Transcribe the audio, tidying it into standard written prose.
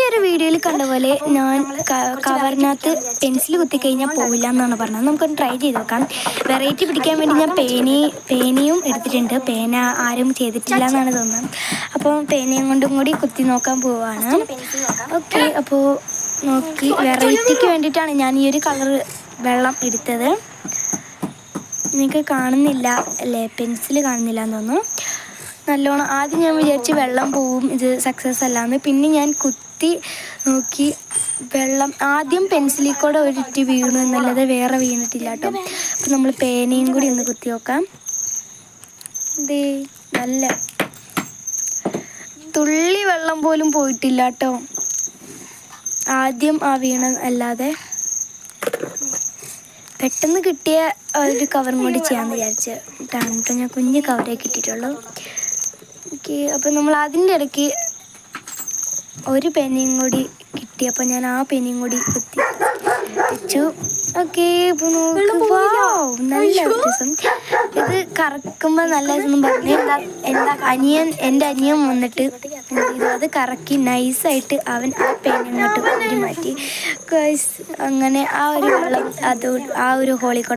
ഒരു വീഡിയോയിൽ കണ്ട പോലെ ഞാൻ കവറിനകത്ത് പെൻസിൽ കുത്തിക്കഴിഞ്ഞാൽ പോവില്ല എന്നാണ് പറഞ്ഞത്. നമുക്കൊന്ന് ട്രൈ ചെയ്ത് നോക്കാം. വെറൈറ്റി പിടിക്കാൻ വേണ്ടി ഞാൻ പേനയും എടുത്തിട്ടുണ്ട്. പേന ആരും ചെയ്തിട്ടില്ല എന്നാണ് തോന്നുന്നത്. അപ്പോൾ പേനയും കൊണ്ടും കൂടി കുത്തി നോക്കാൻ പോവാണ്. ഓക്കെ, അപ്പോൾ നോക്കി വെറൈറ്റിക്ക് വേണ്ടിയിട്ടാണ് ഞാൻ ഈ ഒരു കളർ വെള്ളം എടുത്തത്. നിങ്ങൾക്ക് കാണുന്നില്ല അല്ലേ? പെൻസിൽ കാണുന്നില്ല എന്ന് തോന്നുന്നു. നല്ലോണം ആദ്യം ഞാൻ വിചാരിച്ച് വെള്ളം പോവും, ഇത് സക്സസ് അല്ലാന്ന്. പിന്നെ ഞാൻ കുത്തി നോക്കി, വെള്ളം ആദ്യം പെൻസിലിൽ കൂടെ ഒരിറ്റ് വീണു എന്നല്ലാതെ വേറെ വീണിട്ടില്ല കേട്ടോ. അപ്പം നമ്മൾ പേനയും കൂടി ഒന്ന് കുത്തി നോക്കാം. ഇതേ നല്ല തുള്ളി വെള്ളം പോലും പോയിട്ടില്ല കേട്ടോ, ആദ്യം ആ വീണ അല്ലാതെ. പെട്ടെന്ന് കിട്ടിയ ഒരു കവറും കൂടി ചെയ്യാമെന്ന് വിചാരിച്ച് കേട്ടോ. ഞാൻ കുഞ്ഞ് കവറേ കിട്ടിയിട്ടുള്ളൂ. ഓക്കെ, അപ്പോൾ നമ്മൾ അതിൻ്റെ ഇടയ്ക്ക് ഒരു പെനയും കൂടി കിട്ടിയപ്പോൾ ഞാൻ ആ പെനയും കൂടി കുത്തി വെച്ചു. ഓക്കെ, ഇപ്പോൾ നോക്ക്, വാവ്, നല്ല വ്യത്യാസം. ഇത് കറക്കുമ്പോൾ നല്ല ഇതെന്നും പറഞ്ഞ് എൻ്റെ അനിയൻ വന്നിട്ട് അത് കറക്കി നൈസായിട്ട് അവൻ ആ പെൻ ഇങ്ങോട്ട് മാറ്റി. അങ്ങനെ ആ ഒരു വെള്ളം ആ ഒരു ഹോളിക്കോട്ട്